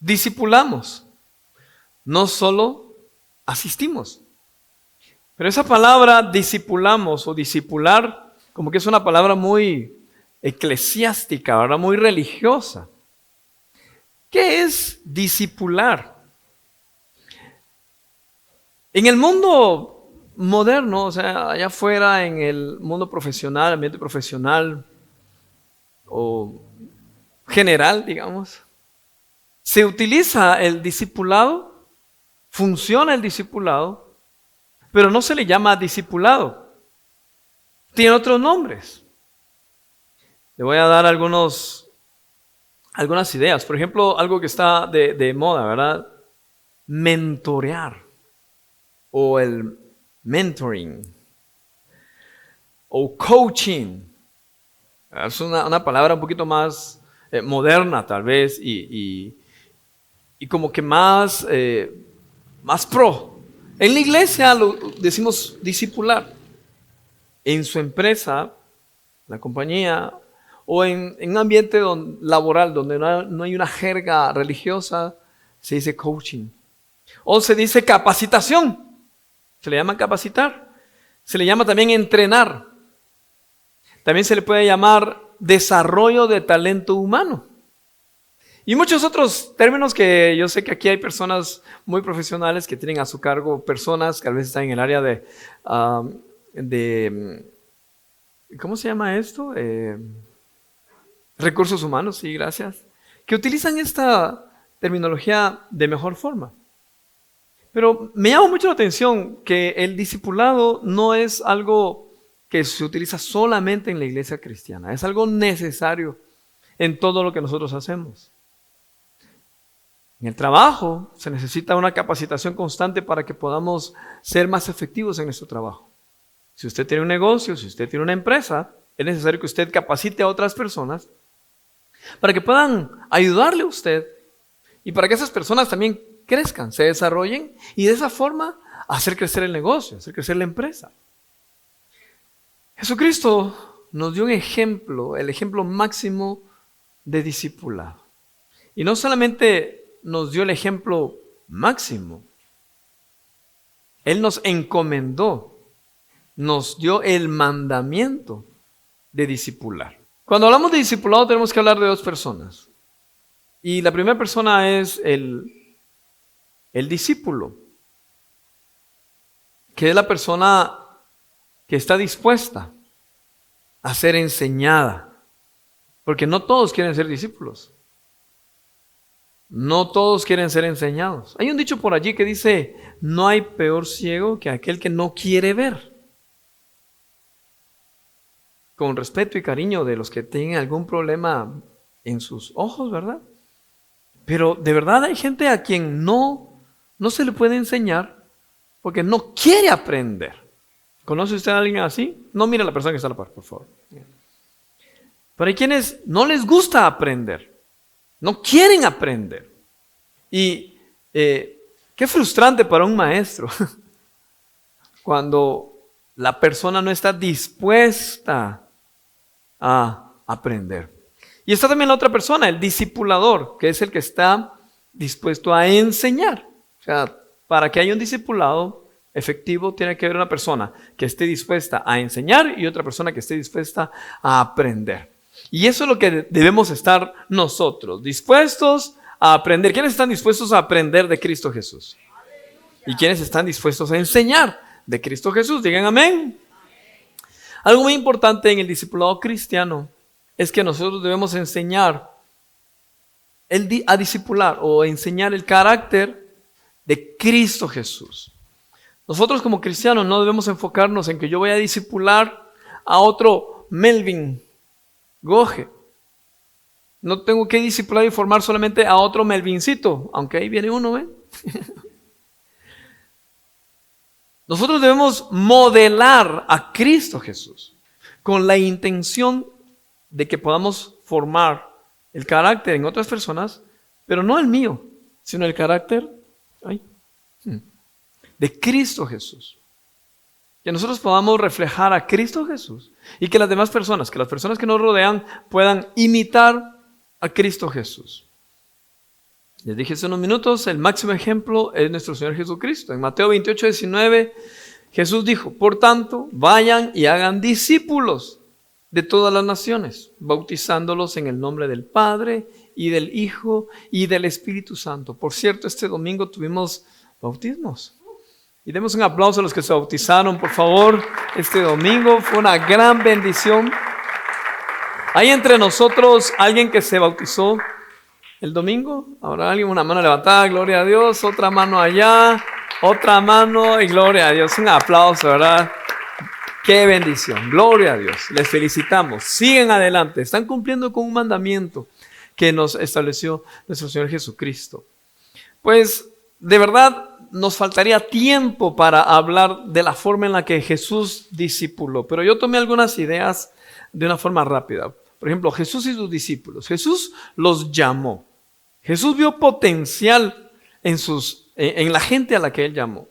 discipulamos, no solo asistimos. Pero esa palabra discipulamos o discipular, como que es una palabra muy eclesiástica, ¿verdad? Muy religiosa. ¿Qué es discipular? En el mundo moderno, o sea, allá afuera en el mundo profesional, ambiente profesional o general, digamos, se utiliza el discipulado, funciona el discipulado, pero no se le llama discipulado. Tiene otros nombres. Le voy a dar algunas ideas. Por ejemplo, algo que está de moda, ¿verdad? Mentorear. O el mentoring. O coaching. Es una palabra un poquito más moderna, tal vez, y como que más pro. En la iglesia lo decimos discipular. En su empresa, la compañía, o en un ambiente laboral donde no hay una jerga religiosa, se dice coaching. O se dice capacitación. Se le llama capacitar. Se le llama también entrenar. También se le puede llamar desarrollo de talento humano. Y muchos otros términos que yo sé que aquí hay personas muy profesionales que tienen a su cargo personas que a veces están en el área de ¿cómo se llama esto? Recursos humanos, sí, gracias. Que utilizan esta terminología de mejor forma. Pero me llama mucho la atención que el discipulado no es algo que se utiliza solamente en la iglesia cristiana. Es algo necesario en todo lo que nosotros hacemos. En el trabajo se necesita una capacitación constante para que podamos ser más efectivos en nuestro trabajo. Si usted tiene un negocio, si usted tiene una empresa, es necesario que usted capacite a otras personas para que puedan ayudarle a usted y para que esas personas también crezcan, se desarrollen y de esa forma hacer crecer el negocio, hacer crecer la empresa. Jesucristo nos dio un ejemplo, el ejemplo máximo de discipulado. Y no solamente nos dio el ejemplo máximo, Él nos encomendó, nos dio el mandamiento de discipular. Cuando hablamos de discipulado tenemos que hablar de dos personas. Y la primera persona es el discípulo, que es la persona que está dispuesta a ser enseñada. Porque no todos quieren ser discípulos. No todos quieren ser enseñados. Hay un dicho por allí que dice, no hay peor ciego que aquel que no quiere ver. Con respeto y cariño de los que tienen algún problema en sus ojos, ¿verdad? Pero de verdad hay gente a quien no se le puede enseñar porque no quiere aprender. ¿Conoce usted a alguien así? No mire a la persona que está a la par, por favor. Pero hay quienes no les gusta aprender. No quieren aprender. Y qué frustrante para un maestro cuando la persona no está dispuesta a aprender. Y está también la otra persona, el discipulador, que es el que está dispuesto a enseñar. O sea, para que haya un discipulado efectivo tiene que haber una persona que esté dispuesta a enseñar y otra persona que esté dispuesta a aprender. Y eso es lo que debemos estar nosotros, dispuestos a aprender. ¿Quiénes están dispuestos a aprender de Cristo Jesús? ¿Y quiénes están dispuestos a enseñar de Cristo Jesús? Digan amén. Algo muy importante en el discipulado cristiano es que nosotros debemos enseñar a discipular o enseñar el carácter de Cristo Jesús. Nosotros como cristianos no debemos enfocarnos en que yo voy a discipular a otro Melvin Goje. No tengo que discipular y formar solamente a otro Melvincito, aunque ahí viene uno, ¿eh? Nosotros debemos modelar a Cristo Jesús con la intención de que podamos formar el carácter en otras personas, pero no el mío, sino el carácter de Cristo Jesús. Que nosotros podamos reflejar a Cristo Jesús y que las demás personas, que las personas que nos rodean puedan imitar a Cristo Jesús. Les dije hace unos minutos, el máximo ejemplo es nuestro Señor Jesucristo. En Mateo 28:19, Jesús dijo: por tanto, vayan y hagan discípulos de todas las naciones, bautizándolos en el nombre del Padre y del Hijo y del Espíritu Santo. Por cierto, este domingo tuvimos bautismos. Y demos un aplauso a los que se bautizaron, por favor. Este domingo fue una gran bendición. Hay entre nosotros alguien que se bautizó el domingo. ¿Habrá alguien? Una mano levantada, gloria a Dios. Otra mano allá, otra mano y gloria a Dios. Un aplauso, ¿verdad? Qué bendición, gloria a Dios. Les felicitamos. Siguen adelante. Están cumpliendo con un mandamiento que nos estableció nuestro Señor Jesucristo. Pues de verdad nos faltaría tiempo para hablar de la forma en la que Jesús discipuló, pero yo tomé algunas ideas de una forma rápida. Por ejemplo, Jesús y sus discípulos. Jesús los llamó. Jesús vio potencial en la gente a la que Él llamó.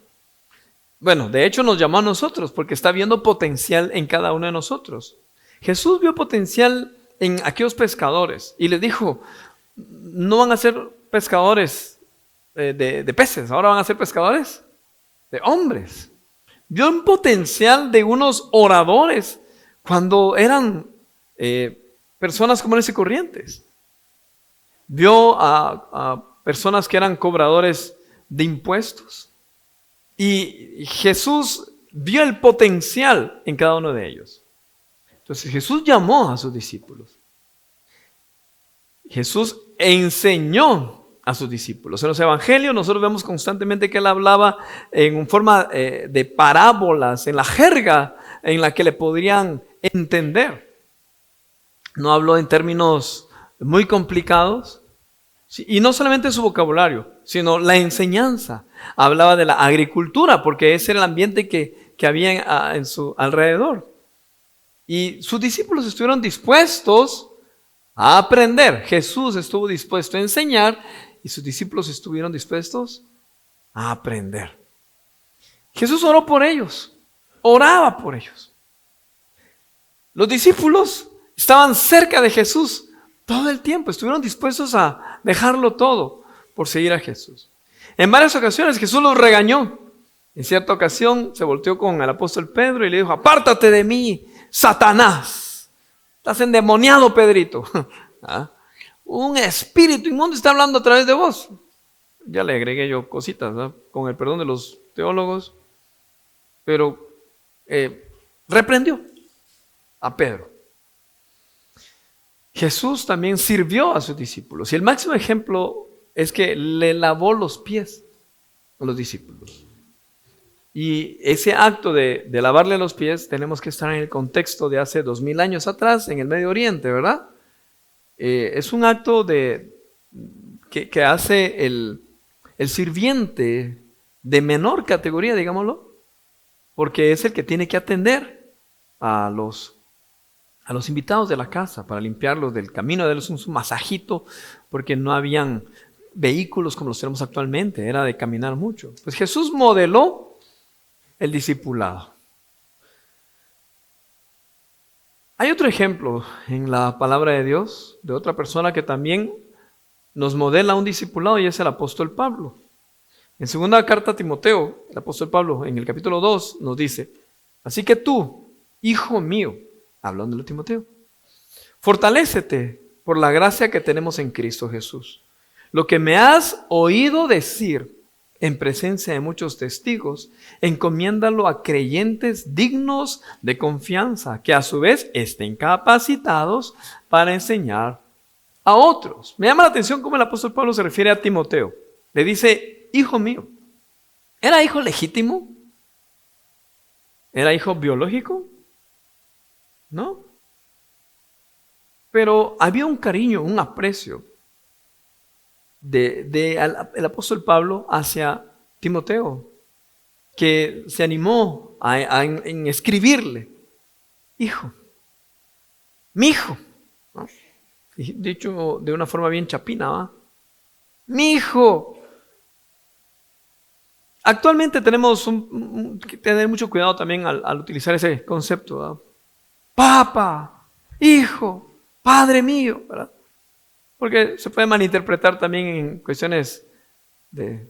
Bueno, de hecho nos llamó a nosotros porque está viendo potencial en cada uno de nosotros. Jesús vio potencial en aquellos pescadores y les dijo: no van a ser pescadores de peces, ahora van a ser pescadores de hombres. Vio un potencial de unos oradores cuando eran personas comunes y corrientes. Vio a personas que eran cobradores de impuestos. Y Jesús vio el potencial en cada uno de ellos. Entonces Jesús llamó a sus discípulos. Jesús enseñó a sus discípulos. En los evangelios nosotros vemos constantemente que Él hablaba en forma de parábolas, en la jerga en la que le podrían entender. No habló en términos muy complicados. Y no solamente su vocabulario, sino la enseñanza. Hablaba de la agricultura, porque ese era el ambiente que había en su alrededor. Y sus discípulos estuvieron dispuestos a aprender. Jesús estuvo dispuesto a enseñar y sus discípulos estuvieron dispuestos a aprender. Jesús oró por ellos, oraba por ellos. Los discípulos estaban cerca de Jesús todo el tiempo, estuvieron dispuestos a dejarlo todo por seguir a Jesús. En varias ocasiones Jesús los regañó. En cierta ocasión se volteó con el apóstol Pedro y le dijo: apártate de mí, Satanás. Estás endemoniado, Pedrito. ¿Ah? Un espíritu inmundo está hablando a través de vos. Ya le agregué yo cositas, ¿no? Con el perdón de los teólogos. Pero reprendió a Pedro. Jesús también sirvió a sus discípulos. Y el máximo ejemplo es que le lavó los pies a los discípulos. Y ese acto de lavarle los pies tenemos que estar en el contexto de hace 2000 años atrás, en el Medio Oriente, ¿verdad? Es un acto que hace el sirviente de menor categoría, digámoslo, porque es el que tiene que atender a los invitados de la casa para limpiarlos del camino, darles un masajito, porque no habían vehículos como los tenemos actualmente, era de caminar mucho. Pues Jesús modeló el discipulado. Hay otro ejemplo en la palabra de Dios de otra persona que también nos modela un discipulado y es el apóstol Pablo. En segunda carta a Timoteo, el apóstol Pablo en el capítulo 2 nos dice: así que tú, hijo mío, hablando de Timoteo, fortalécete por la gracia que tenemos en Cristo Jesús. Lo que me has oído decir en presencia de muchos testigos, encomiéndalo a creyentes dignos de confianza, que a su vez estén capacitados para enseñar a otros. Me llama la atención cómo el apóstol Pablo se refiere a Timoteo. Le dice: hijo mío. ¿Era hijo legítimo? ¿Era hijo biológico? No. Pero había un cariño, un aprecio el apóstol Pablo hacia Timoteo, que se animó en escribirle: hijo, mi hijo, ¿no? Dicho de una forma bien chapina, ¿va? Mi hijo. Actualmente tenemos que tener mucho cuidado también al utilizar ese concepto, ¿verdad? Papá, hijo, padre mío, ¿verdad? porque se puede malinterpretar también en cuestiones de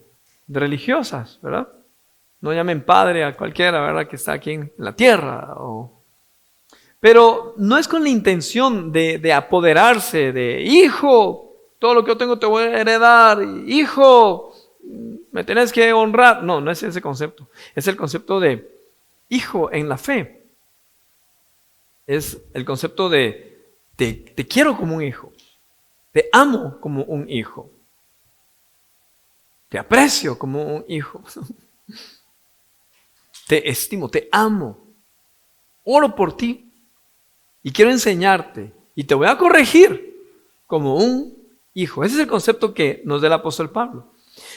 religiosas, ¿verdad? No llamen padre a cualquiera, ¿verdad?, que está aquí en la tierra. Pero no es con la intención de apoderarse de, hijo, todo lo que yo tengo te voy a heredar, hijo, me tenés que honrar. No, no es ese concepto. Es el concepto de hijo en la fe. Es el concepto de te quiero como un hijo, te amo como un hijo, te aprecio como un hijo, te estimo, te amo, oro por ti y quiero enseñarte y te voy a corregir como un hijo. Ese es el concepto que nos da el apóstol Pablo.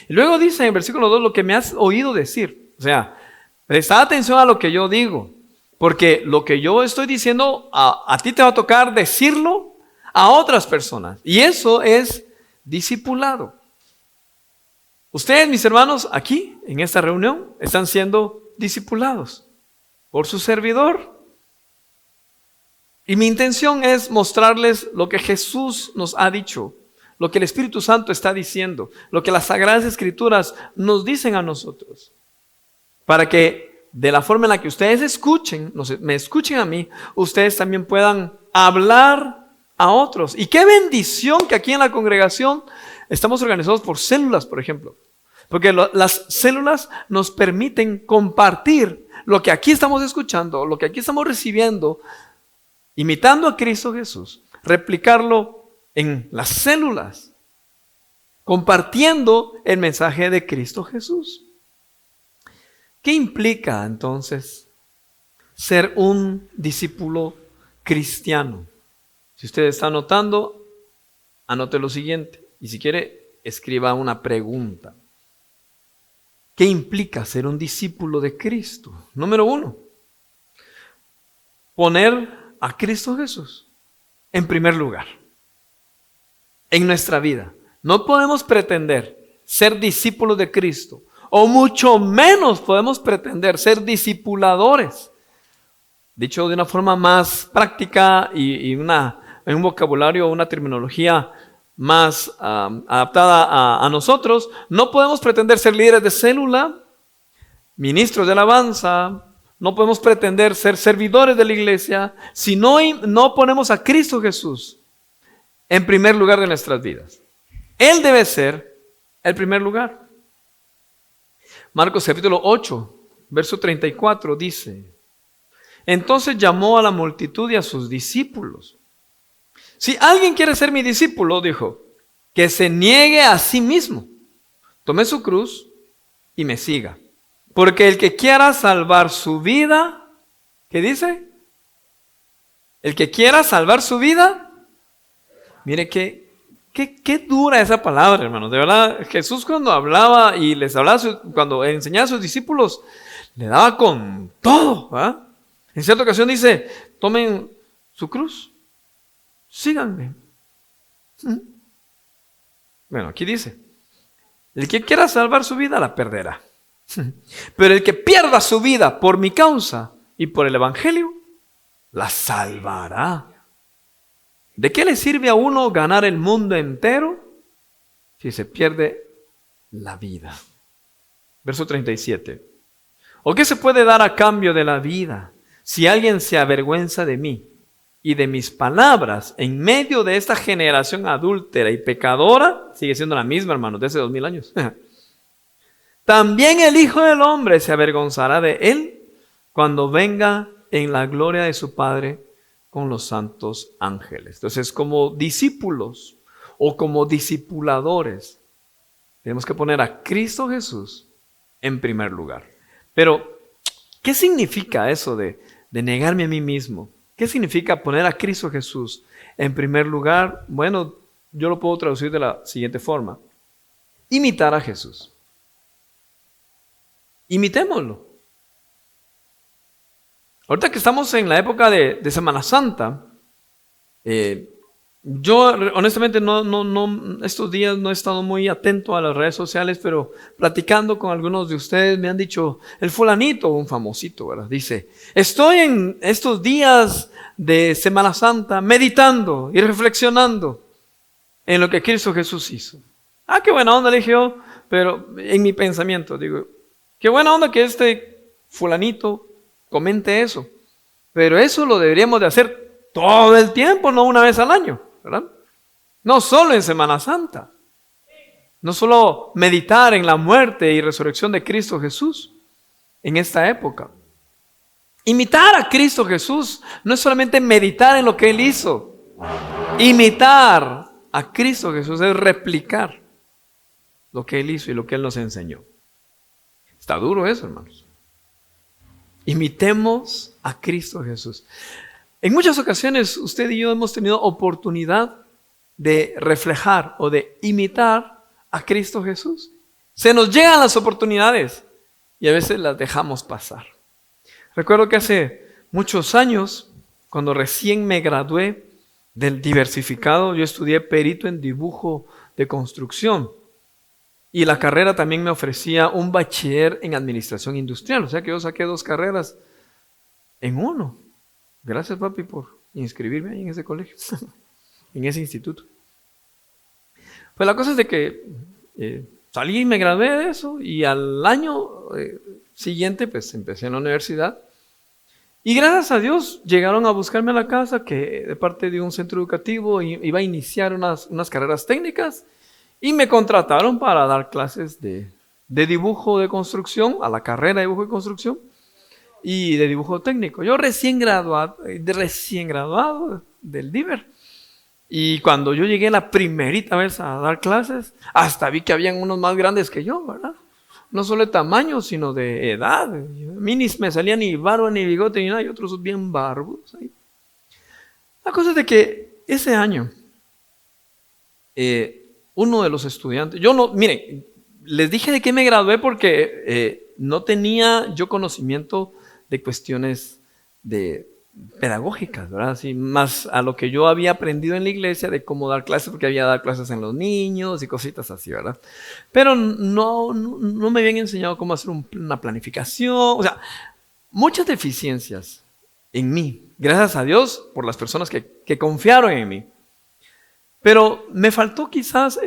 Y luego dice en versículo 2, lo que me has oído decir. O sea, presta atención a lo que yo digo, porque lo que yo estoy diciendo a ti te va a tocar decirlo a otras personas. Y eso es discipulado. Ustedes, mis hermanos, aquí en esta reunión están siendo discipulados por su servidor. Y mi intención es mostrarles lo que Jesús nos ha dicho, lo que el Espíritu Santo está diciendo, lo que las Sagradas Escrituras nos dicen a nosotros, para que de la forma en la que ustedes escuchen, me escuchen a mí, ustedes también puedan hablar a otros. Y qué bendición que aquí en la congregación estamos organizados por células, por ejemplo, porque las células nos permiten compartir lo que aquí estamos escuchando, lo que aquí estamos recibiendo, imitando a Cristo Jesús, replicarlo en las células, compartiendo el mensaje de Cristo Jesús. ¿Qué implica entonces ser un discípulo cristiano? Si usted está anotando, anote lo siguiente. Y si quiere, escriba una pregunta. ¿Qué implica ser un discípulo de Cristo? Número 1, poner a Cristo Jesús en primer lugar en nuestra vida. No podemos pretender ser discípulos de Cristo, o mucho menos podemos pretender ser discipuladores. Dicho de una forma más práctica y en un vocabulario, una terminología más adaptada a nosotros, no podemos pretender ser líderes de célula, ministros de alabanza. No podemos pretender ser servidores de la iglesia si no ponemos a Cristo Jesús en primer lugar de nuestras vidas. Él debe ser el primer lugar. Marcos capítulo 8, verso 34 dice: entonces llamó a la multitud y a sus discípulos. Si alguien quiere ser mi discípulo, dijo, que se niegue a sí mismo, tome su cruz y me siga. Porque el que quiera salvar su vida, ¿qué dice? El que quiera salvar su vida, mire qué dura esa palabra, hermanos. De verdad, Jesús cuando hablaba y les hablaba, cuando enseñaba a sus discípulos, le daba con todo, ¿verdad? En cierta ocasión dice, tomen su cruz, síganme. Bueno, aquí dice, el que quiera salvar su vida la perderá. Pero el que pierda su vida por mi causa y por el evangelio, la salvará. ¿De qué le sirve a uno ganar el mundo entero si se pierde la vida? Verso 37. ¿O qué se puede dar a cambio de la vida si alguien se avergüenza de mí y de mis palabras en medio de esta generación adúltera y pecadora? Sigue siendo la misma, hermanos, de hace 2000 años. También el Hijo del Hombre se avergonzará de él cuando venga en la gloria de su Padre con los santos ángeles. Entonces, como discípulos o como discipuladores, tenemos que poner a Cristo Jesús en primer lugar. Pero, ¿qué significa eso de negarme a mí mismo? ¿Qué significa poner a Cristo Jesús en primer lugar? Bueno, yo lo puedo traducir de la siguiente forma. Imitar a Jesús. Imitémoslo. Ahorita que estamos en la época de Semana Santa, yo honestamente estos días no he estado muy atento a las redes sociales, pero platicando con algunos de ustedes me han dicho, el fulanito, un famosito, ¿verdad? Dice, estoy en estos días de Semana Santa meditando y reflexionando en lo que Cristo Jesús hizo. Ah, qué buena onda, le dije yo, pero en mi pensamiento, digo, qué buena onda que este fulanito comente eso, pero eso lo deberíamos de hacer todo el tiempo, no una vez al año, ¿verdad? No solo en Semana Santa, no solo meditar en la muerte y resurrección de Cristo Jesús en esta época. Imitar a Cristo Jesús no es solamente meditar en lo que Él hizo. Imitar a Cristo Jesús es replicar lo que Él hizo y lo que Él nos enseñó. Está duro eso, hermanos. Imitemos a Cristo Jesús. En muchas ocasiones usted y yo hemos tenido oportunidad de reflejar o de imitar a Cristo Jesús. Se nos llegan las oportunidades y a veces las dejamos pasar. Recuerdo que hace muchos años, cuando recién me gradué del diversificado, yo estudié perito en dibujo de construcción y la carrera también me ofrecía un bachiller en administración industrial, o sea que yo saqué 2 carreras en uno. Gracias, papi, por inscribirme ahí en ese colegio, en ese instituto. Pues la cosa es de que salí y me gradué de eso y al año siguiente pues empecé en la universidad. Y gracias a Dios llegaron a buscarme a la casa que de parte de un centro educativo iba a iniciar unas carreras técnicas y me contrataron para dar clases de dibujo de construcción, a la carrera de dibujo de construcción y de dibujo técnico. Yo recién graduado del DIVER. Y cuando yo llegué la primerita vez a dar clases, hasta vi que habían unos más grandes que yo, ¿verdad? No solo de tamaño, sino de edad. A mí ni me salía ni barba, ni bigote, ni nada, y otros bien barbudos ahí. La cosa es de que ese año, uno de los estudiantes, miren, les dije de qué me gradué porque no tenía yo conocimiento de cuestiones pedagógicas, ¿verdad? Así, más a lo que yo había aprendido en la iglesia de cómo dar clases, porque había dado clases en los niños y cositas así, ¿verdad? Pero no me habían enseñado cómo hacer una planificación, o sea, muchas deficiencias en mí, gracias a Dios por las personas que confiaron en mí. Pero me faltó quizás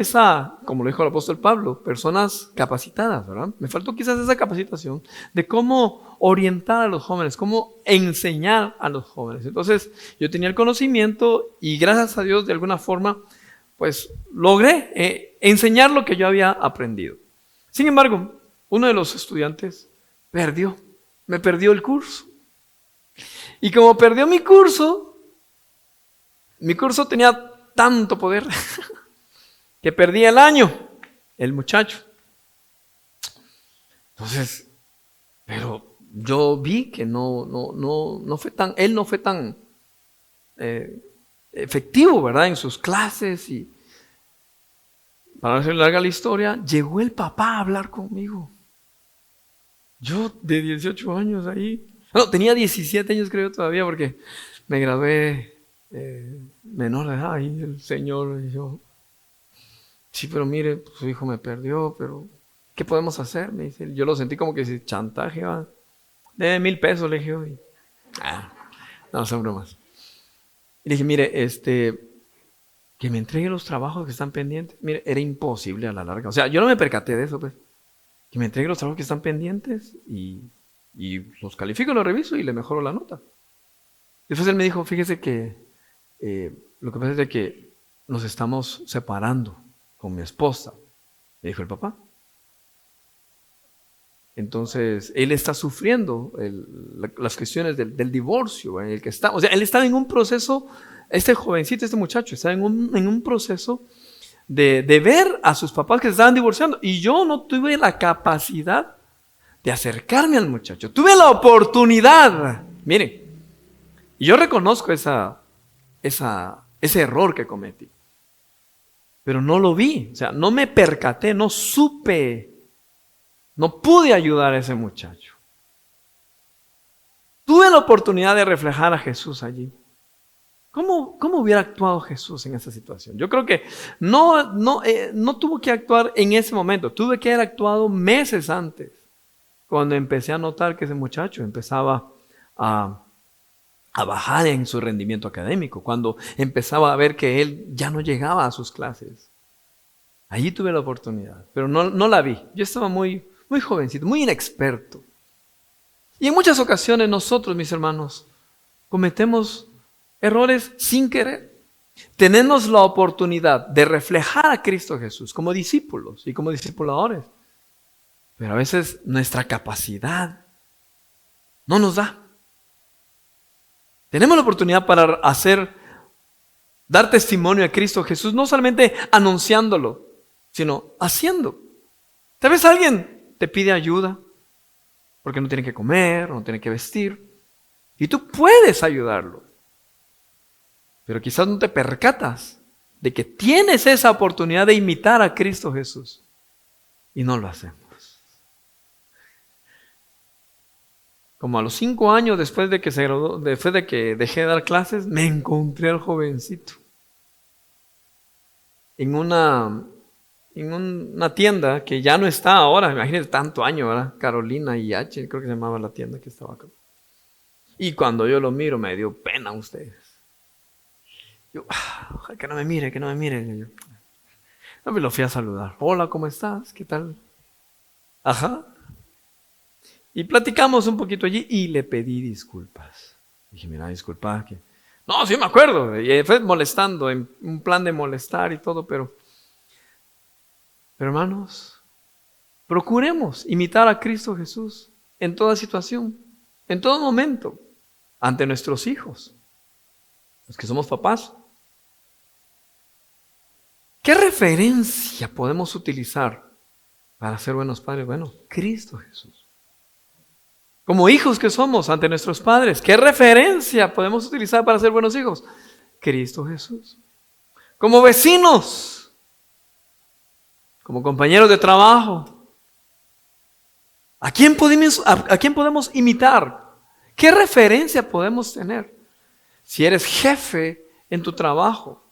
como lo dijo el apóstol Pablo, personas capacitadas, ¿verdad? Me faltó quizás esa capacitación de cómo orientar a los jóvenes, cómo enseñar a los jóvenes. Entonces, yo tenía el conocimiento y gracias a Dios, de alguna forma, pues logré enseñar lo que yo había aprendido. Sin embargo, uno de los estudiantes me perdió el curso. Y como perdió mi curso tenía tanto poder que perdí el año, el muchacho. Entonces, pero yo vi que él no fue tan efectivo, ¿verdad? En sus clases y para no hacer larga la historia, llegó el papá a hablar conmigo. Yo de 18 años ahí, tenía 17 años creo todavía porque me gradué menor de edad y el señor y yo, sí, pero mire, pues, su hijo me perdió, pero ¿qué podemos hacer? Me dice, yo lo sentí como que si chantaje, debe 1,000 pesos, le dije, no, son bromas. Y le dije, mire, que me entregue los trabajos que están pendientes. Mire, era imposible a la larga, o sea, yo no me percaté de eso, pues, que me entregue los trabajos que están pendientes y los califico, los reviso y le mejoro la nota. Después él me dijo, fíjese que lo que pasa es de que nos estamos separando con mi esposa, me dijo el papá. Entonces, él está sufriendo las cuestiones del divorcio en el que está. O sea, él estaba en un proceso, este jovencito, este muchacho, estaba en un proceso de ver a sus papás que se estaban divorciando. Y yo no tuve la capacidad de acercarme al muchacho. Tuve la oportunidad. Miren, y yo reconozco ese error que cometí. Pero no lo vi, o sea, no me percaté, no supe, no pude ayudar a ese muchacho. Tuve la oportunidad de reflejar a Jesús allí. ¿Cómo hubiera actuado Jesús en esa situación? Yo creo que no tuvo que actuar en ese momento, tuve que haber actuado meses antes, cuando empecé a notar que ese muchacho empezaba a a bajar en su rendimiento académico, cuando empezaba a ver que él ya no llegaba a sus clases. Allí tuve la oportunidad, pero no la vi. Yo estaba muy jovencito, muy inexperto. Y en muchas ocasiones nosotros, mis hermanos, cometemos errores sin querer. Tenemos la oportunidad de reflejar a Cristo Jesús como discípulos y como discipuladores. Pero a veces nuestra capacidad no nos da. Tenemos la oportunidad para dar testimonio a Cristo Jesús, no solamente anunciándolo, sino haciendo. Tal vez alguien te pide ayuda porque no tiene que comer, no tiene que vestir, y tú puedes ayudarlo. Pero quizás no te percatas de que tienes esa oportunidad de imitar a Cristo Jesús y no lo hacemos. Como a los 5 años después de que se graduó, después de que dejé de dar clases, me encontré al jovencito en una tienda que ya no está ahora. Imagínate tanto año, ¿verdad? Carolina y H, creo que se llamaba la tienda que estaba acá. Y cuando yo lo miro, me dio pena a ustedes. Yo, ojalá que no me mire, que no me mire. Yo, no, me lo fui a saludar. Hola, ¿cómo estás? ¿Qué tal? Ajá. Y platicamos un poquito allí y le pedí disculpas. Dije, mira, disculpa. Que... No, sí me acuerdo. Y fue molestando, en un plan de molestar y todo, pero hermanos, procuremos imitar a Cristo Jesús en toda situación, en todo momento, ante nuestros hijos, los que somos papás. ¿Qué referencia podemos utilizar para ser buenos padres? Bueno, Cristo Jesús. Como hijos que somos ante nuestros padres, ¿qué referencia podemos utilizar para ser buenos hijos? Cristo Jesús. Como vecinos, como compañeros de trabajo, ¿a quién podemos imitar? ¿Qué referencia podemos tener? Si eres jefe en tu trabajo,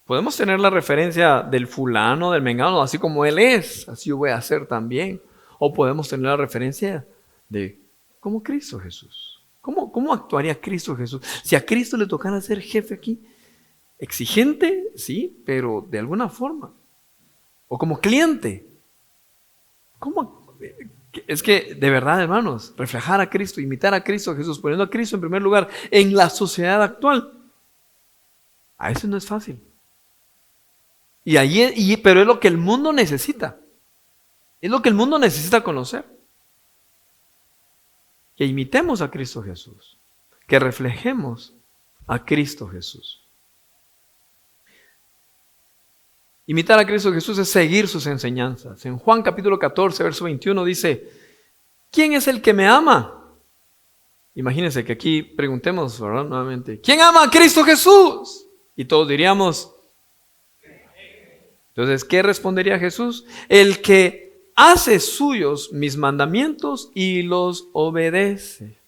podemos tener la referencia del fulano, del mengano, así como él es, así yo voy a hacer también. O podemos tener la referencia de cómo Cristo Jesús. ¿Cómo actuaría Cristo Jesús? Si a Cristo le tocara ser jefe aquí, exigente, sí, pero de alguna forma. O como cliente. ¿Cómo? Es que, de verdad, hermanos, reflejar a Cristo, imitar a Cristo Jesús, poniendo a Cristo en primer lugar en la sociedad actual, a eso no es fácil. Pero es lo que el mundo necesita. Es lo que el mundo necesita conocer. Que imitemos a Cristo Jesús. Que reflejemos a Cristo Jesús. Imitar a Cristo Jesús es seguir sus enseñanzas. En Juan capítulo 14, verso 21 dice, ¿quién es el que me ama? Imagínense que aquí preguntemos, ¿verdad? Nuevamente, ¿quién ama a Cristo Jesús? Y todos diríamos, entonces, ¿qué respondería Jesús? El que hace suyos mis mandamientos y los obedece.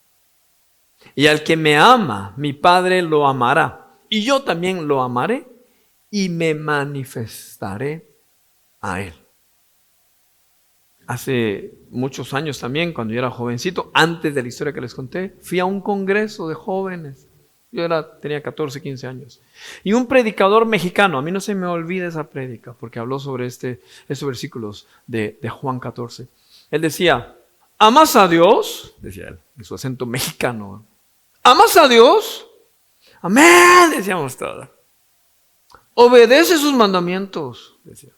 Y al que me ama, mi Padre lo amará. Y yo también lo amaré y me manifestaré a él. Hace muchos años también, cuando yo era jovencito, antes de la historia que les conté, fui a un congreso de jóvenes. Yo tenía 14, 15 años. Y un predicador mexicano, a mí no se me olvida esa prédica, porque habló sobre estos versículos de Juan 14. Él decía, ¿amas a Dios? Decía él, en su acento mexicano. ¿Amas a Dios? Amén, decíamos todos. Obedece sus mandamientos, decía.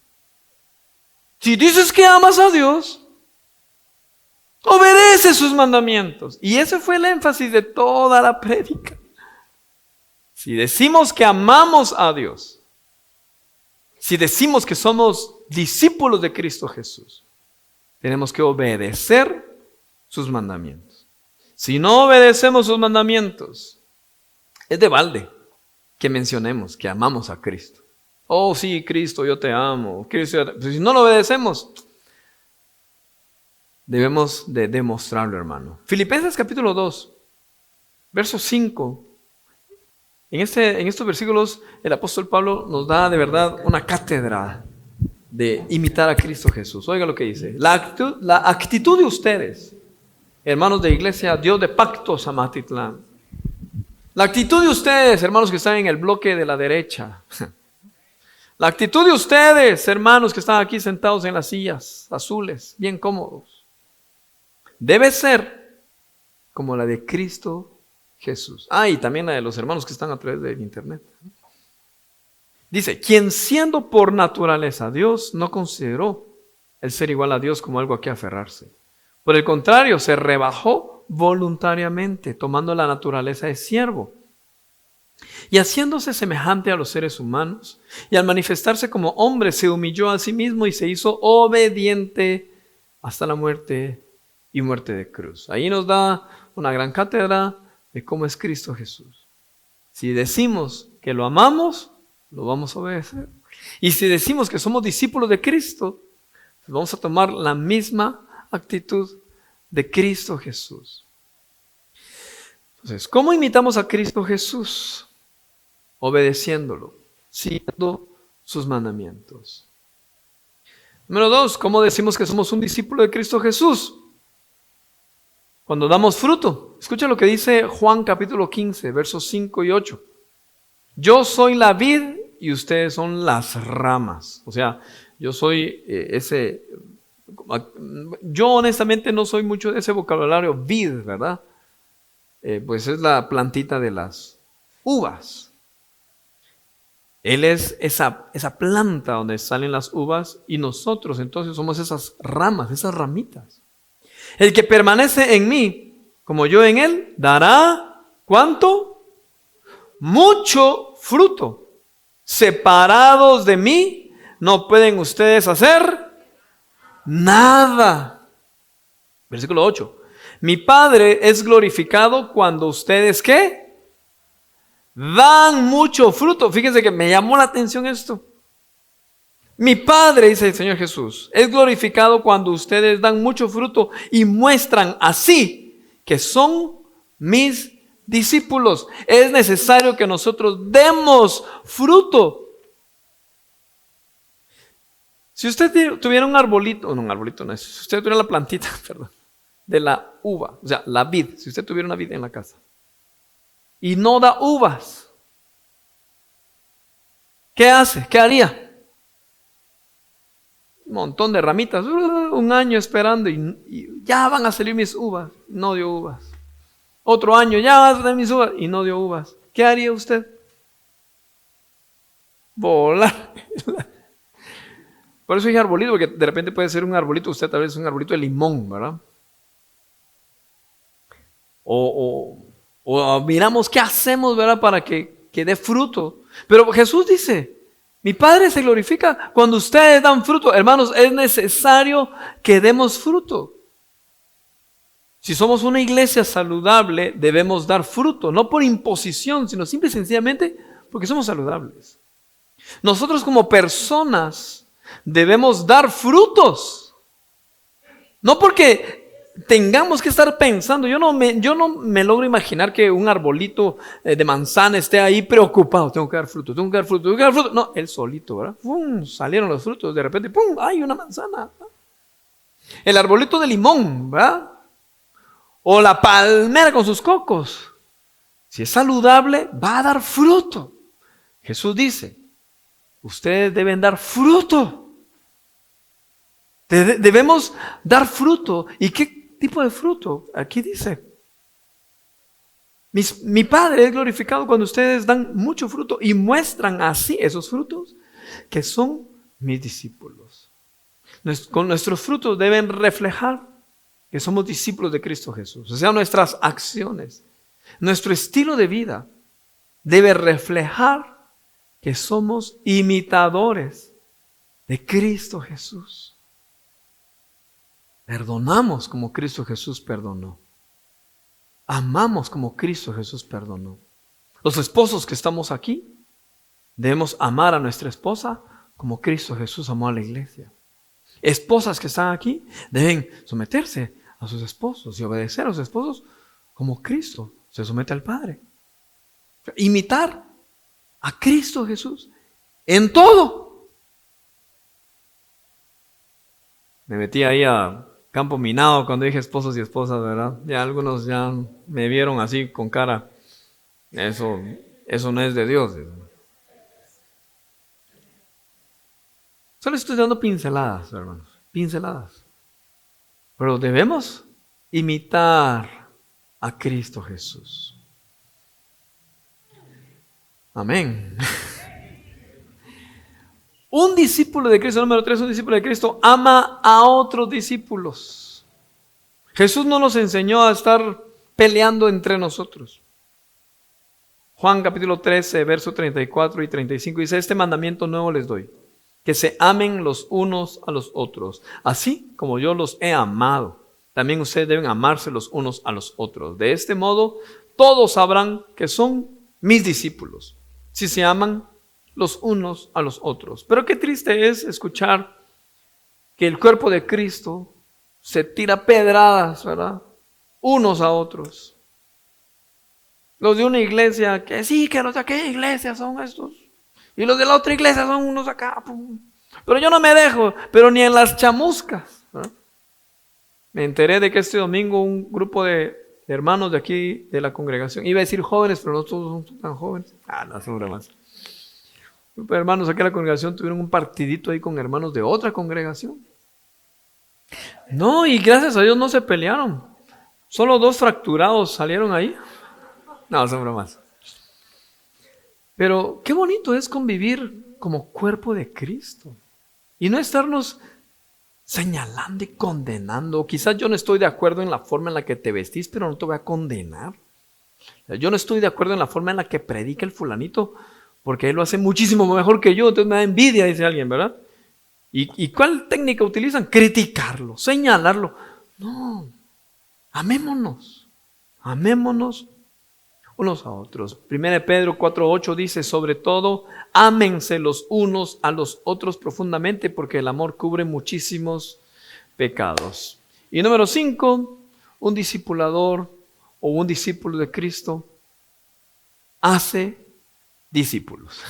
Si dices que amas a Dios, obedece sus mandamientos. Y ese fue el énfasis de toda la prédica. Si decimos que amamos a Dios, si decimos que somos discípulos de Cristo Jesús, tenemos que obedecer sus mandamientos. Si no obedecemos sus mandamientos, es de balde que mencionemos que amamos a Cristo. Oh, sí, Cristo, yo te amo. Cristo, si no lo obedecemos, debemos de demostrarlo, hermano. Filipenses capítulo 2, verso 5. En estos versículos el apóstol Pablo nos da de verdad una cátedra de imitar a Cristo Jesús. Oiga lo que dice. La actitud de ustedes hermanos de iglesia, Dios de pactos, Amatitlán. La actitud de ustedes, hermanos que están en el bloque de la derecha. La actitud de ustedes, hermanos que están aquí sentados en las sillas azules, bien cómodos, debe ser como la de Cristo Jesús. Y también la de los hermanos que están a través del internet. Dice, quien siendo por naturaleza Dios, no consideró el ser igual a Dios como algo a que aferrarse. Por el contrario, se rebajó voluntariamente, tomando la naturaleza de siervo. Y haciéndose semejante a los seres humanos, y al manifestarse como hombre, se humilló a sí mismo y se hizo obediente hasta la muerte y muerte de cruz. Ahí nos da una gran cátedra de cómo es Cristo Jesús. Si decimos que lo amamos, lo vamos a obedecer. Y si decimos que somos discípulos de Cristo, pues vamos a tomar la misma actitud de Cristo Jesús. Entonces, ¿cómo imitamos a Cristo Jesús? Obedeciéndolo, siguiendo sus mandamientos. Número 2, ¿cómo decimos que somos un discípulo de Cristo Jesús? Cuando damos fruto. Escucha lo que dice Juan capítulo 15, versos 5 y 8. Yo soy la vid y ustedes son las ramas. O sea, yo soy yo honestamente no soy mucho de ese vocabulario vid, ¿verdad? Pues es la plantita de las uvas. Él es esa planta donde salen las uvas y nosotros entonces somos esas ramas, esas ramitas. El que permanece en mí, como yo en él, dará, ¿cuánto? Mucho fruto. Separados de mí, no pueden ustedes hacer nada. Versículo 8. Mi Padre es glorificado cuando ustedes, ¿qué? Dan mucho fruto. Fíjense que me llamó la atención esto. Mi Padre, dice el Señor Jesús, es glorificado cuando ustedes dan mucho fruto y muestran así que son mis discípulos. Es necesario que nosotros demos fruto. Si usted tuviera un arbolito, no, si usted tuviera la plantita, de la uva, o sea, la vid, si usted tuviera una vid en la casa y no da uvas, ¿qué hace? ¿Qué haría? Un montón de ramitas, un año esperando y ya van a salir mis uvas, no dio uvas. Otro año, ya van a salir mis uvas y no dio uvas. ¿Qué haría usted? Volar. Por eso dije arbolito, porque de repente puede ser un arbolito, usted tal vez es un arbolito de limón, ¿verdad? O miramos qué hacemos, ¿verdad? Para que dé fruto. Pero Jesús dice, mi Padre se glorifica cuando ustedes dan fruto. Hermanos, es necesario que demos fruto. Si somos una iglesia saludable, debemos dar fruto, no por imposición, sino simple y sencillamente porque somos saludables. Nosotros como personas debemos dar frutos, no porque tengamos que estar pensando. Yo no me logro imaginar que un arbolito de manzana esté ahí preocupado. Tengo que dar fruto, tengo que dar fruto, tengo que dar fruto. No, él solito, ¿verdad? ¡Pum! Salieron los frutos, de repente, ¡pum! ¡Hay una manzana! El arbolito de limón, ¿verdad? O la palmera con sus cocos. Si es saludable, va a dar fruto. Jesús dice, ustedes deben dar fruto. Debemos dar fruto. ¿Y qué tipo de fruto? Aquí dice, mi Padre es glorificado cuando ustedes dan mucho fruto y muestran así esos frutos que son mis discípulos. Con nuestros frutos deben reflejar que somos discípulos de Cristo Jesús. O sea, nuestras acciones, nuestro estilo de vida debe reflejar que somos imitadores de Cristo Jesús. Perdonamos como Cristo Jesús perdonó. Amamos como Cristo Jesús perdonó. Los esposos que estamos aquí, debemos amar a nuestra esposa como Cristo Jesús amó a la iglesia. Esposas que están aquí deben someterse a sus esposos y obedecer a sus esposos como Cristo se somete al Padre. Imitar a Cristo Jesús en todo. Me metí ahí a campo minado cuando dije esposos y esposas, ¿verdad? Ya algunos ya me vieron así con cara. Eso no es de Dios. Solo estoy dando pinceladas, hermanos. Pinceladas. Pero debemos imitar a Cristo Jesús. Amén. Un discípulo de Cristo, número 3, un discípulo de Cristo ama a otros discípulos. Jesús no nos enseñó a estar peleando entre nosotros. Juan capítulo 13, verso 34 y 35 dice: este mandamiento nuevo les doy, que se amen los unos a los otros, así como yo los he amado. También ustedes deben amarse los unos a los otros. De este modo, todos sabrán que son mis discípulos, si se aman los unos a los otros. Pero qué triste es escuchar que el cuerpo de Cristo se tira pedradas, ¿verdad? Unos a otros. Los de una iglesia, que sí, que los de aquella iglesia son estos. Y los de la otra iglesia son unos acá. Pero yo no me dejo, pero ni en las chamuscas, ¿verdad? Me enteré de que este domingo un grupo de hermanos de aquí, de la congregación, iba a decir jóvenes, pero no todos son tan jóvenes. No son bromas. Un grupo de hermanos aquí en la congregación tuvieron un partidito ahí con hermanos de otra congregación. No, y gracias a Dios no se pelearon. Solo 2 fracturados salieron ahí. No, son bromas. Pero qué bonito es convivir como cuerpo de Cristo. Y no estarnos señalando y condenando. Quizás yo no estoy de acuerdo en la forma en la que te vestís, pero no te voy a condenar. Yo no estoy de acuerdo en la forma en la que predica el fulanito, porque él lo hace muchísimo mejor que yo, entonces me da envidia, dice alguien, ¿verdad? ¿Y cuál técnica utilizan? Criticarlo, señalarlo. No, amémonos unos a otros. 1 Pedro 4:8 dice: sobre todo, ámense los unos a los otros profundamente, porque el amor cubre muchísimos pecados. Y número 5, un discipulador o un discípulo de Cristo hace discípulos.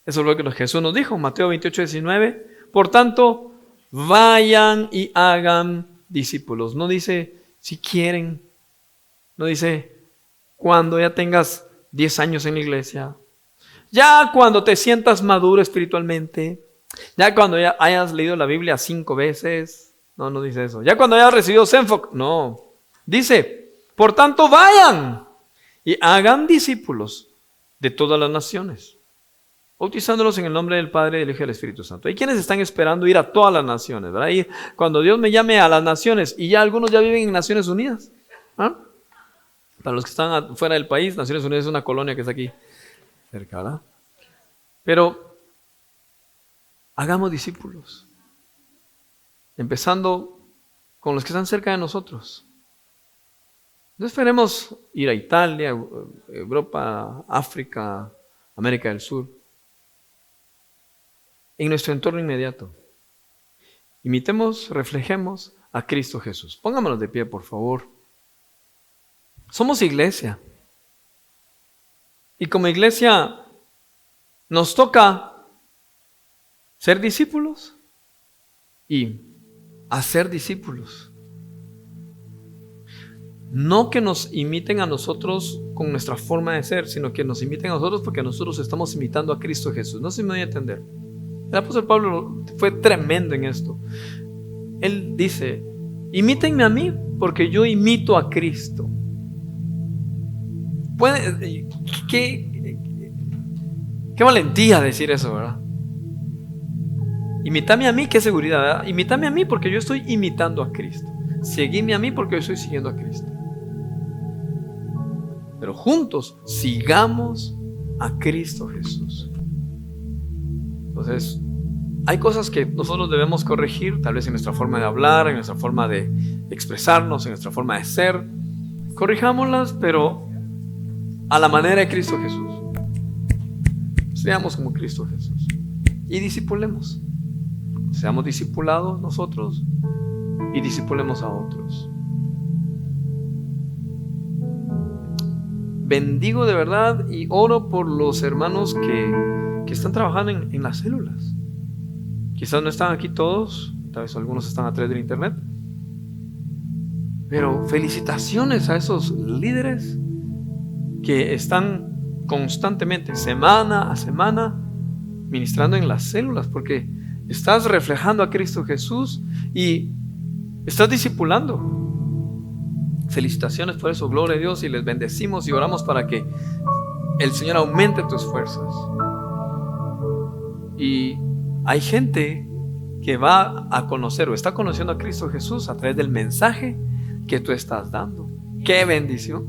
Eso es lo que Jesús nos dijo, Mateo 28:19. Por tanto, vayan y hagan discípulos. No dice si quieren, no dice cuando ya tengas 10 años en la iglesia, ya cuando te sientas maduro espiritualmente, ya cuando ya hayas leído la Biblia 5 veces. No dice eso. Ya cuando hayas recibido Senfoc. No. Dice: por tanto, vayan y hagan discípulos de todas las naciones, bautizándolos en el nombre del Padre, del Hijo y del Espíritu Santo. Hay quienes están esperando ir a todas las naciones, ¿verdad? Y cuando Dios me llame a las naciones, y ya algunos ya viven en Naciones Unidas. Para los que están fuera del país, Naciones Unidas es una colonia que está aquí cerca, ¿verdad? Pero hagamos discípulos, empezando con los que están cerca de nosotros. No esperemos ir a Italia, Europa, África, América del Sur. En nuestro entorno inmediato. Imitemos, reflejemos a Cristo Jesús. Pongámonos de pie, por favor. Somos iglesia. Y como iglesia nos toca ser discípulos y hacer discípulos. No que nos imiten a nosotros con nuestra forma de ser, sino que nos imiten a nosotros porque nosotros estamos imitando a Cristo Jesús. No se me voy a entender. El apóstol Pablo fue tremendo en esto. Él dice: imítenme a mí porque yo imito a Cristo. Qué valentía decir eso, ¿verdad? Imítame a mí, qué seguridad, ¿verdad? Imítame a mí porque yo estoy imitando a Cristo. Seguidme a mí porque yo estoy siguiendo a Cristo. Pero juntos sigamos a Cristo Jesús. Entonces, hay cosas que nosotros debemos corregir, tal vez en nuestra forma de hablar, en nuestra forma de expresarnos, en nuestra forma de ser. Corrijámoslas, pero a la manera de Cristo Jesús. Seamos como Cristo Jesús y discipulemos. Seamos discipulados nosotros y discipulemos a otros. Bendigo de verdad y oro por los hermanos que están trabajando en las células. Quizás no están aquí todos, tal vez algunos están a través del internet, Pero felicitaciones a esos líderes que están constantemente, semana a semana, ministrando en las células, porque estás reflejando a Cristo Jesús y estás discipulando. Felicitaciones por eso, gloria a Dios, y les bendecimos y oramos para que el Señor aumente tus fuerzas. Y hay gente que va a conocer o está conociendo a Cristo Jesús a través del mensaje que tú estás dando. ¡Qué bendición!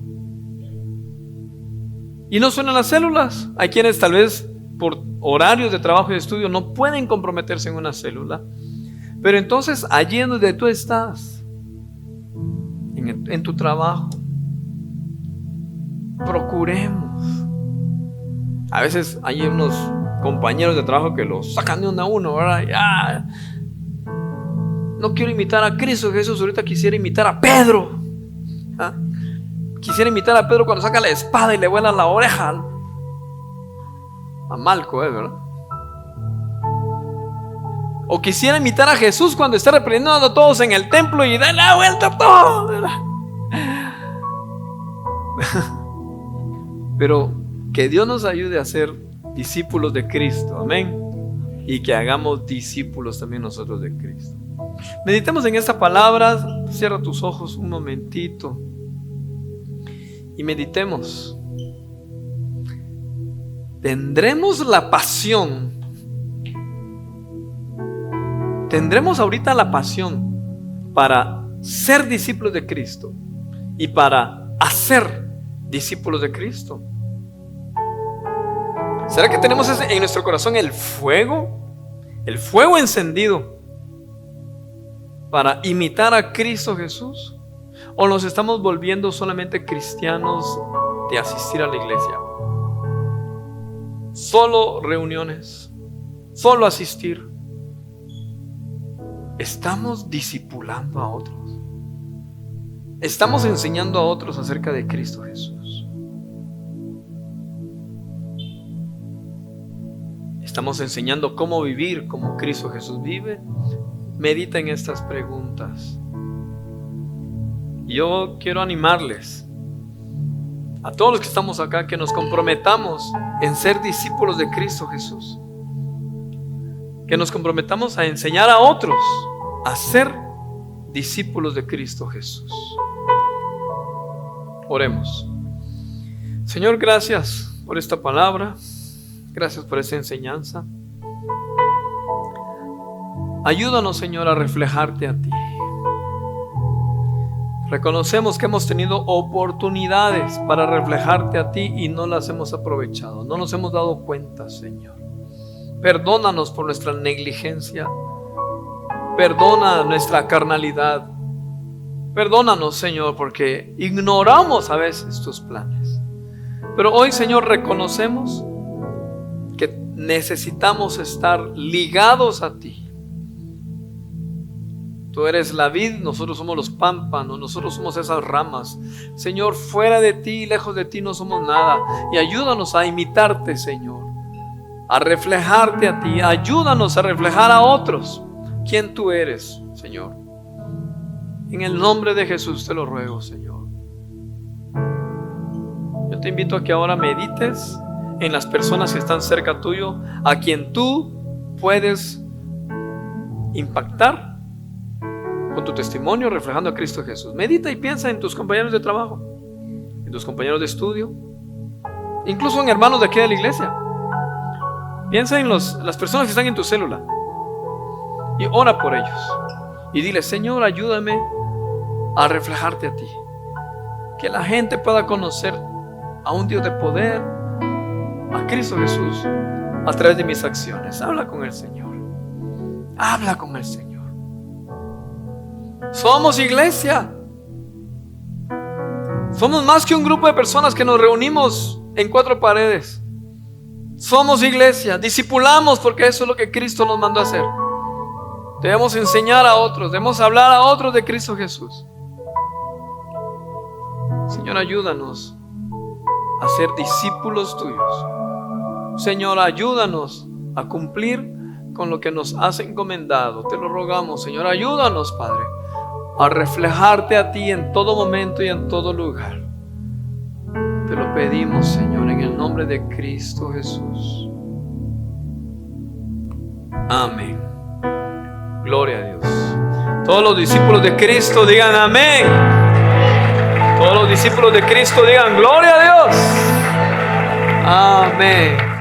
Y no solo en las células. Hay quienes tal vez por horarios de trabajo y de estudio no pueden comprometerse en una célula. Pero entonces allí en donde tú estás, en tu trabajo, procuremos. A veces hay unos compañeros de trabajo que los sacan de uno a uno, ¿verdad? Ya, no quiero imitar a Cristo Jesús, ahorita quisiera imitar a Pedro. ¿Ah? Quisiera imitar a Pedro cuando saca la espada y le vuela la oreja a Malco, ¿verdad? O quisiera imitar a Jesús cuando está reprendiendo a todos en el templo y da la vuelta a todo, ¿verdad? Pero que Dios nos ayude a ser discípulos de Cristo, amén, y que hagamos discípulos también nosotros de Cristo. Meditemos en esta palabra. Cierra tus ojos un momentito y meditemos. Tendremos la pasión. Tendremos ahorita la pasión para ser discípulos de Cristo y para hacer discípulos de Cristo. ¿Será que tenemos en nuestro corazón el fuego encendido para imitar a Cristo Jesús? ¿O nos estamos volviendo solamente cristianos de asistir a la iglesia? Solo reuniones, solo asistir. ¿Estamos discipulando a otros? ¿Estamos enseñando a otros acerca de Cristo Jesús? ¿Estamos enseñando cómo vivir como Cristo Jesús vive? Medita en estas preguntas. Yo quiero animarles a todos los que estamos acá que nos comprometamos en ser discípulos de Cristo Jesús. Que nos comprometamos a enseñar a otros a ser discípulos de Cristo Jesús. Oremos. Señor, gracias por esta palabra. Gracias por esta enseñanza. Ayúdanos, Señor, a reflejarte a ti. Reconocemos que hemos tenido oportunidades para reflejarte a ti y no las hemos aprovechado. No nos hemos dado cuenta, Señor. Perdónanos por nuestra negligencia. Perdona nuestra carnalidad. Perdónanos, Señor, porque ignoramos a veces tus planes. Pero hoy, Señor, reconocemos que necesitamos estar ligados a ti. Tú eres la vid, nosotros somos los pámpanos, nosotros somos esas ramas. Señor, fuera de ti, lejos de ti no somos nada. Y ayúdanos a imitarte, Señor, a reflejarte a ti. Ayúdanos a reflejar a otros quién tú eres, Señor. En el nombre de Jesús te lo ruego, Señor. Yo te invito a que ahora medites en las personas que están cerca tuyo, a quien tú puedes impactar con tu testimonio reflejando a Cristo Jesús. Medita y piensa en tus compañeros de trabajo, en tus compañeros de estudio, incluso en hermanos de aquí de la iglesia. Piensa en las personas que están en tu célula y ora por ellos y dile: Señor, ayúdame a reflejarte a ti, que la gente pueda conocer a un Dios de poder, a Cristo Jesús, a través de mis acciones. Habla con el Señor. Habla con el Señor. Somos iglesia. Somos más que un grupo de personas que nos reunimos en cuatro paredes. Somos iglesia. Discipulamos porque eso es lo que Cristo nos mandó a hacer. Debemos enseñar a otros. Debemos hablar a otros de Cristo Jesús. Señor, ayúdanos a ser discípulos tuyos. Señor, ayúdanos a cumplir con lo que nos has encomendado. Te lo rogamos, Señor. Ayúdanos, Padre, a reflejarte a ti en todo momento y en todo lugar. Te lo pedimos, Señor, en el nombre de Cristo Jesús. Amén. Gloria a Dios. Todos los discípulos de Cristo digan amén. Todos los discípulos de Cristo digan gloria a Dios. Amén.